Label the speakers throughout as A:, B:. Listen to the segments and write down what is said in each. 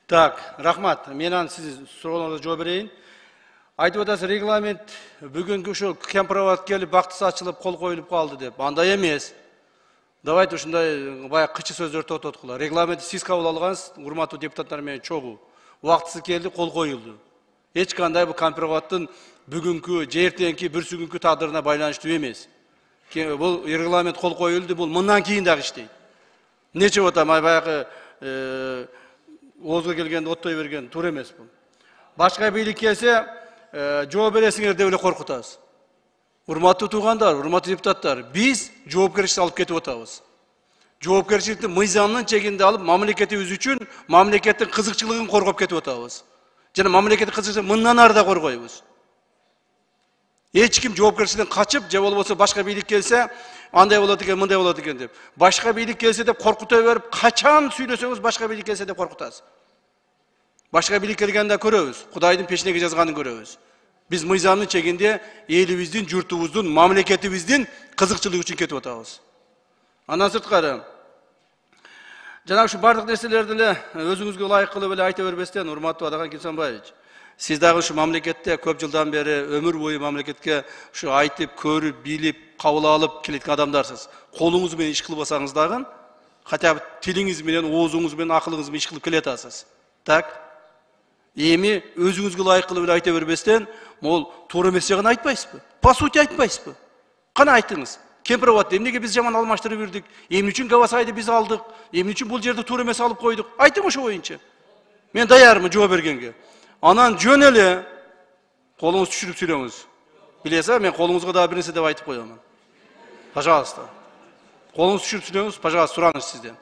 A: Так, рахмат. Менен сиз суроолоруңузга жооп берейин. Айтып атасыз, регламент бүгүнкү ушул кемпировод келип бактысы ачылып кол коюлуп калды деп. Андай эмес. Давайте ушундай баягы кычы сөздөрдү токтоткула. Регламентти сиз кабыл алгансыз, урматтуу депутаттар менен чогуу. Убактысы келди, кол коюлду. Эч кандай бул кемпироводдун бүгүнкү, эртеңки, бүрсүгүнкү тагдырына байланыштуу эмес. Бул регламент кол коюлду, бул мындан кийин дагы иштейт. Нече отам баягы оозго келгенде оттой берген туура эмес бул. Башка бийлик келсе, жооп бересиңер деп эле коркутабыз. Урматтуу туугандар, урматтуу депутаттар, биз жоопкерчиликти алып кетип атабыз. Жоопкерчиликти мыйзамдын чегинде алып, мамлекетибиз үчүн мамлекеттин кызыкчылыгын коргоп кетип атабыз. Жана мамлекеттик кызыкчылыгын мындан ары да коргойбуз. Эч ким жоопкерчиликтен качып, же болбосо башка бийлик келсе, андай болот экен, мындай болот экен деп. Башка бийлик келсе деп коркута берип, качан сүйлөсөңүз башка бийлик келсе деп коркутасыз. Башка бийлик келгенде көрөбүз, Кудайдын печинеге жазганын көрөбүз. Биз мыйзамдын чегинде элибиздин, журтубуздун, мамлекетибиздин кызыкчылыгы үчүн кетип атабыз. Андан сырткары, жана ушу бардык нерселерди эле өзүңүзгө ылайык кылып эле айта бербестен, урматтуу Адаган Кесенбаевич, сиз дагы ушу мамлекетте көп жылдан бери өмүр бою мамлекетке ушу айтып, көрүп, билип, кабыл алып келеткен адамдарсыз. Колуңуз менен иш кылбасаңыз дагы, хотя бы тилиңиз менен, оозуңуз менен, акылыңыз менен иш кылып келе атасыз. Так? Эми өзүңүзгө ылайык кылып эле айта бербестен, могул туура эмес жагын айтпайсызбы? По сути айтпайсызбы? Кана айтыңыз. Кемпировод эмнеге биз жаман алмаштырып бирдик? Эмне үчүн Гавасайды биз алдык? Эмне үчүн бул жерди туура эмес алып койдук? Айтың ошо боюнча. Мен даярмын жооп бергенге. Анан жөн эле колуңузду түшүрүп сүйлөңүз. Билесиз, мен колуңузга дагы бир нерсе деп айтып коёмун. Пожалуйста. Колуңузду түшүрүп сүйлөңүз, пожалуйста, сураңыз сизден.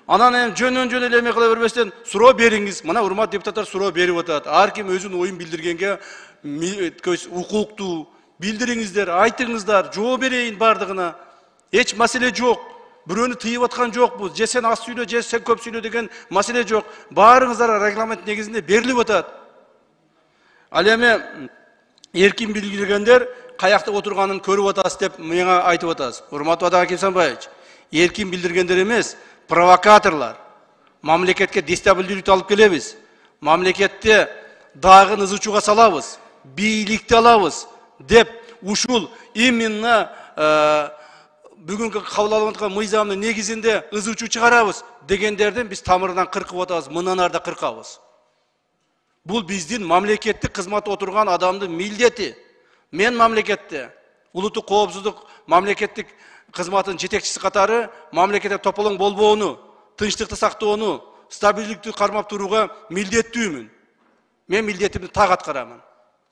A: Анан жөн эле эме кыла бербестен суроо бериңиз. Мына урматтуу депутаттар суроо берип атат. Ар ким өзүнүн оюн билдиргенге укуктуу. Билдириңиздер, айтыңыздар, жооп берейин бардыгына. Эч маселе жок. Бирөөнү тыйып аткан жокпуз. Же сен аз сүйлө, же сен көп сүйлө деген маселе жок. Баарыңыздар регламент негизинде берилип атат. Ал эми эркин билдиргендер каякта отурганын көрүп атасыз деп мага айтып атасыз. Урматтуу Адаган Кесенбаевич, эркин билдиргендер эмес, провокаторлар. Мамлекетке дестабилдүүлүктү алып келебиз. Мамлекетте дагы ызычууга салабыз. Бийликти алабыз деп ушул именно бүгүнкү кабыл алып аткан мыйзамдын негизинде ызычуу чыгарабыз дегендерден биз тамырынан кыркып атабыз, мындан ары да кыркабыз. Бул биздин мамлекеттик кызматта отурган адамдын милдети. Мен мамлекетте улуттук коопсуздук мамлекеттик кызматынын жетекчиси катары мамлекетте тополоң болбоону, тынчтыкты сактоону, стабилдүүлүктү кармап турууга милдеттүүмүн. Мен милдетимди так аткарамын.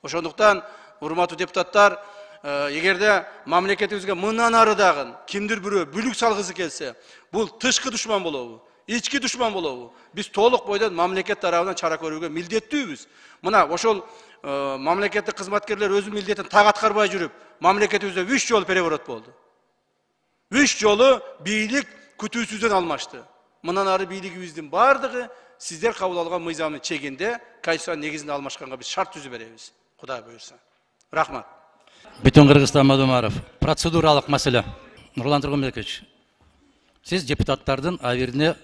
A: Ошондуктан, урматтуу депутаттар, эгерде мамлекетибизге мындан ары дагы кимдир бирөө бүлүк салгысы келсе, бул тышкы душман болобу, ички душман болобу? Биз толук бойдон мамлекет тарабынан чара көрүүгө милдеттүүбүз. Мына ошол мамлекеттик кызматкерлер өзүнүн милдетин так аткарбай жүрүп, мамлекетибизде 3 жолу переворот болду. 3 жолу бийлик күтүүсүздөн алмашты. Мындан ары бийлигибиздин бардыгы сиздер кабыл алган мыйзамдын чегинде, конституциянын негизинде алмашканга биз шарт түзүп беребиз. Кудай буйрса. Рахмат.
B: Бүтүн Кыргызстан Мадумаров. Процедуралык маселе. Нурлан Тургунбекович, сиз депутаттардын абирине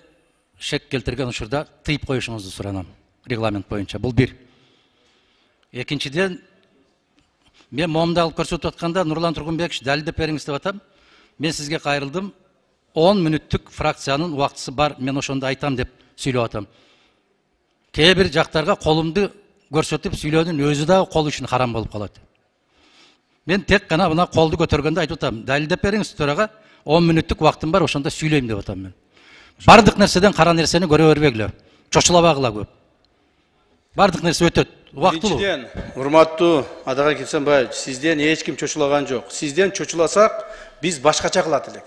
B: шек келтирген учурда тыйып коюшуңузду суранам. Регламент боюнча. Бул бир. Экинчиден, мен моомду алып көрсөтүп атканда Нурлан Тургунбекович далилдеп бериңиз деп атам. Мен сизге кайрылдым. 10 мүнөттүк фракциянын убактысы бар, мен ошондо айтам деп сүйлөп атам. Кээ бир жактарга колумду көрсөтүп сүйлөөнүн өзү да кол үчүн харам болуп калат. Мен тек гана мына колду көтөргөндө айтып атам. Далилдеп бериңиз төрага, 10 мүнөттүк убактым бар, ошондо сүйлөйм деп атам мен. Бардык нерседен кара нерсени көрө бербегиле. Чочулабагыла көп. Бардык нерсе өтөт. Убактылуу.
A: Биринчиден, урматтуу Адаган Кесенбаевич, сизден эч ким чочулаган жок. Сизден чочуласак, биз башкача кылат элек.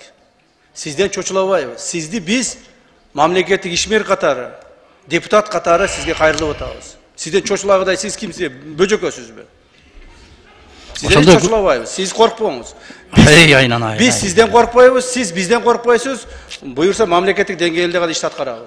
A: Сизден чочулабайбыз. Сизди биз мамлекеттик ишмер катары, депутат катары сизге кайрылып атабыз. Сизден чочулагыдай сиз кимсиз? Бөжөкөсүзбү? Сизден чочулабайбыз. Сиз коркпоңуз. Биз сизден коркпойбуз, сиз бизден коркпойсуз. Буюрса мамлекеттик деңгээлде гана иш аткарабыз.